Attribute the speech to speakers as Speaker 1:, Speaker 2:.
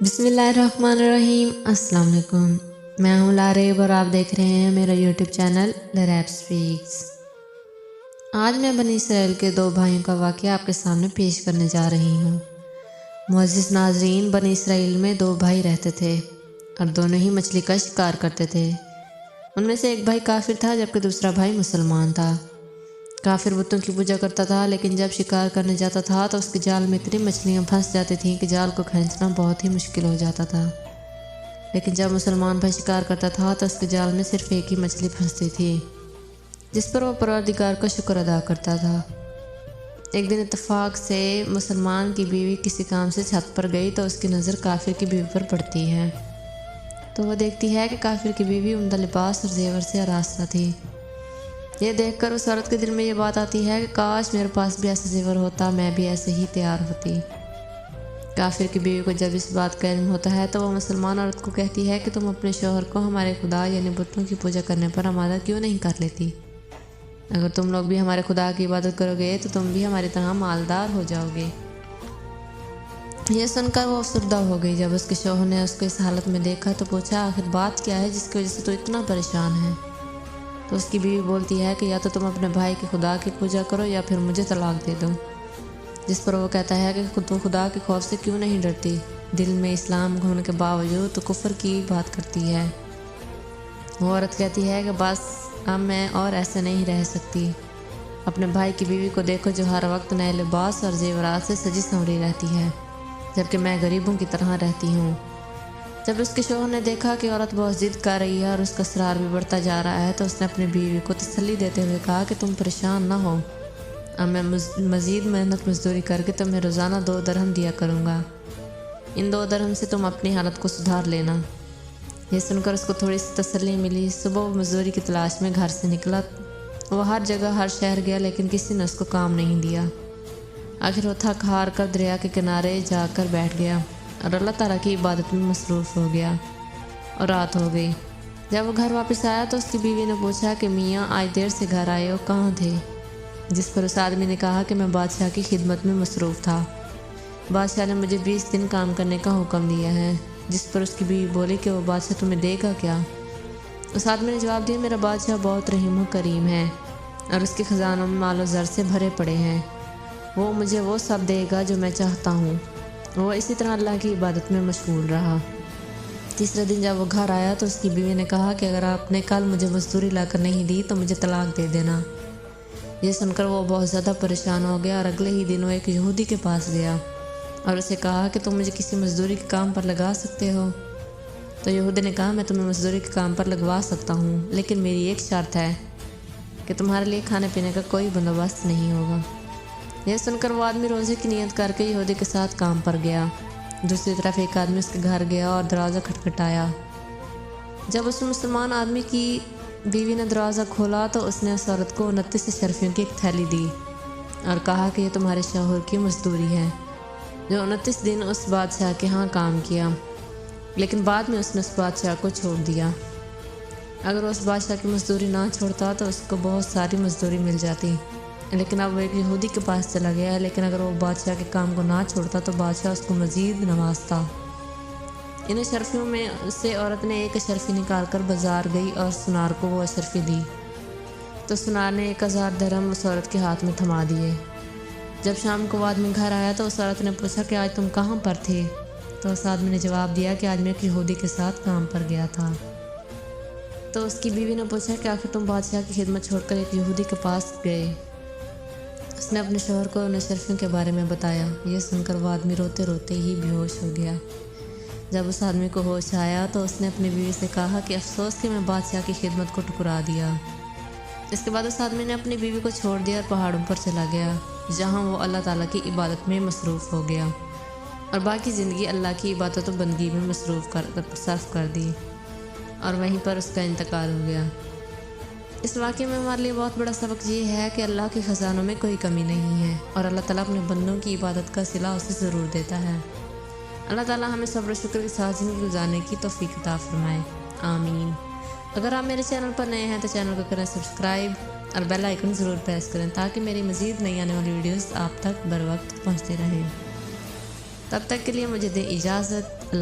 Speaker 1: بسم اللہ الرحمن الرحیم۔ السلام علیکم، میں ہوں لاریب اور آپ دیکھ رہے ہیں میرا یوٹیوب چینل لاریب سپیکس۔ آج میں بنی اسرائیل کے دو بھائیوں کا واقعہ آپ کے سامنے پیش کرنے جا رہی ہوں۔ معزز ناظرین، بنی اسرائیل میں دو بھائی رہتے تھے اور دونوں ہی مچھلی کا شکار کرتے تھے۔ ان میں سے ایک بھائی کافر تھا جبکہ دوسرا بھائی مسلمان تھا۔ کافر بتوں کی پوجا کرتا تھا، لیکن جب شکار کرنے جاتا تھا تو اس کے جال میں اتنی مچھلیاں پھنس جاتی تھیں کہ جال کو کھینچنا بہت ہی مشکل ہو جاتا تھا۔ لیکن جب مسلمان بھائی شکار کرتا تھا تو اس کے جال میں صرف ایک ہی مچھلی پھنستی تھی، جس پر وہ پروردگار کا شکر ادا کرتا تھا۔ ایک دن اتفاق سے مسلمان کی بیوی کسی کام سے چھت پر گئی تو اس کی نظر کافر کی بیوی پر پڑتی ہے، تو وہ دیکھتی ہے کہ کافر کی بیوی عمدہ لباس اور زیور سے آراستہ تھی۔ یہ دیکھ کر اس عورت کے دل میں یہ بات آتی ہے کہ کاش میرے پاس بھی ایسا زیور ہوتا، میں بھی ایسے ہی تیار ہوتی۔ کافر کی بیوی کو جب اس بات کا علم ہوتا ہے تو وہ مسلمان عورت کو کہتی ہے کہ تم اپنے شوہر کو ہمارے خدا یعنی بتوں کی پوجا کرنے پر آمادہ کیوں نہیں کر لیتی؟ اگر تم لوگ بھی ہمارے خدا کی عبادت کرو گے تو تم بھی ہماری طرح مالدار ہو جاؤ گے۔ یہ سن کر وہ افسردہ ہو گئی۔ جب اس کے شوہر نے اس کو اس حالت میں دیکھا تو پوچھا، آخر بات کیا ہے جس کی وجہ سے تو اتنا پریشان ہے؟ تو اس کی بیوی بولتی ہے کہ یا تو تم اپنے بھائی کے خدا کی پوجا کرو یا پھر مجھے طلاق دے دو۔ جس پر وہ کہتا ہے کہ تو خدا کے خوف سے کیوں نہیں ڈرتی؟ دل میں اسلام ہونے کے باوجود تو کفر کی بات کرتی ہے۔ وہ عورت کہتی ہے کہ بس اب میں اور ایسے نہیں رہ سکتی۔ اپنے بھائی کی بیوی کو دیکھو جو ہر وقت نئے لباس اور زیورات سے سجی سنوری رہتی ہے، جبکہ میں غریبوں کی طرح رہتی ہوں۔ جب اس کے شوہر نے دیکھا کہ عورت بہت ضد کر رہی ہے اور اس کا اصرار بھی بڑھتا جا رہا ہے تو اس نے اپنی بیوی کو تسلی دیتے ہوئے کہا کہ تم پریشان نہ ہو، اب میں مزید محنت مزدوری کر کے تمہیں روزانہ 2 درہم دیا کروں گا۔ ان 2 درہم سے تم اپنی حالت کو سدھار لینا۔ یہ سن کر اس کو تھوڑی سی تسلی ملی۔ صبح وہ مزدوری کی تلاش میں گھر سے نکلا۔ وہ ہر جگہ ہر شہر گیا لیکن کسی نے اس کو کام نہیں دیا۔ آخر وہ تھک ہار کر دریا کے کنارے جا کر بیٹھ گیا اور اللہ تعالیٰ کی عبادت میں مصروف ہو گیا، اور رات ہو گئی۔ جب وہ گھر واپس آیا تو اس کی بیوی نے پوچھا کہ میاں آج دیر سے گھر آئے ہو، کہاں تھے؟ جس پر اس آدمی نے کہا کہ میں بادشاہ کی خدمت میں مصروف تھا، بادشاہ نے مجھے 20 دن کام کرنے کا حکم دیا ہے۔ جس پر اس کی بیوی بولی کہ وہ بادشاہ تمہیں دے گا کیا؟ اس آدمی نے جواب دیا، میرا بادشاہ بہت رحیم و کریم ہے اور اس کے خزانوں میں مال و زر سے بھرے پڑے ہیں، وہ مجھے وہ سب دے گا جو میں چاہتا ہوں۔ وہ اسی طرح اللہ کی عبادت میں مشغول رہا۔ تیسرے دن جب وہ گھر آیا تو اس کی بیوی نے کہا کہ اگر آپ نے کل مجھے مزدوری لا کر نہیں دی تو مجھے طلاق دے دینا۔ یہ سن کر وہ بہت زیادہ پریشان ہو گیا اور اگلے ہی دن وہ ایک یہودی کے پاس گیا اور اسے کہا کہ تم مجھے کسی مزدوری کے کام پر لگا سکتے ہو؟ تو یہودی نے کہا، میں تمہیں مزدوری کے کام پر لگوا سکتا ہوں، لیکن میری ایک شرط ہے کہ تمہارے لیے کھانے پینے کا کوئی بندوبست نہیں ہوگا۔ یہ سن کر وہ آدمی روزے کی نیت کر کے یہودی کے ساتھ کام پر گیا۔ دوسری طرف ایک آدمی اس کے گھر گیا اور دروازہ کھٹکھٹایا۔ جب اس مسلمان آدمی کی بیوی نے دروازہ کھولا تو اس نے اس عورت کو 29 اشرفیوں کی ایک تھیلی دی اور کہا کہ یہ تمہارے شوہر کی مزدوری ہے، جو 29 دن اس بادشاہ کے ہاں کام کیا، لیکن بعد میں اس نے اس بادشاہ کو چھوڑ دیا۔ اگر وہ اس بادشاہ کی مزدوری نہ چھوڑتا تو اس کو بہت ساری مزدوری مل جاتی، لیکن اب وہ ایک یہودی کے پاس چلا گیا ہے، لیکن اگر وہ بادشاہ کے کام کو نہ چھوڑتا تو بادشاہ اس کو مزید نوازتا۔ ان اشرفیوں میں سے عورت نے ایک اشرفی نکال کر بازار گئی اور سنار کو وہ اشرفی دی، تو سنار نے 1000 درہم اس عورت کے ہاتھ میں تھما دیے۔ جب شام کو وہ آدمی گھر آیا تو اس عورت نے پوچھا کہ آج تم کہاں پر تھے؟ تو اس آدمی نے جواب دیا کہ آج میں ایک یہودی کے ساتھ کام پر گیا تھا۔ تو اس کی بیوی نے پوچھا کہ آخر تم بادشاہ کی خدمت چھوڑ کر ایک یہودی کے پاس گئے؟ اس نے اپنے شوہر کو ان اشرفیوں کے بارے میں بتایا۔ یہ سن کر وہ آدمی روتے روتے ہی بے ہوش ہو گیا۔ جب اس آدمی کو ہوش آیا تو اس نے اپنی بیوی سے کہا کہ افسوس کہ میں بادشاہ کی خدمت کو ٹھکرا دیا۔ اس کے بعد اس آدمی نے اپنی بیوی کو چھوڑ دیا اور پہاڑوں پر چلا گیا، جہاں وہ اللہ تعالیٰ کی عبادت میں مصروف ہو گیا اور باقی زندگی اللہ کی عبادت و بندگی میں صرف کر دی، اور وہیں پر اس کا انتقال ہو گیا۔ اس واقعے میں ہمارے لیے بہت بڑا سبق یہ ہے کہ اللہ کے خزانوں میں کوئی کمی نہیں ہے اور اللہ تعالیٰ اپنے بندوں کی عبادت کا صلہ اسے ضرور دیتا ہے۔ اللہ تعالیٰ ہمیں صبر و شکر کے ساتھ زندگی گزارنے کی توفیق عطا فرمائے، آمین۔ اگر آپ میرے چینل پر نئے ہیں تو چینل کو کریں سبسکرائب اور بیل آئیکن ضرور پریس کریں تاکہ میری مزید نئی آنے والی ویڈیوز آپ تک بر وقت پہنچتی رہیں۔ تب تک کے لیے مجھے دیں اجازت۔ اللہ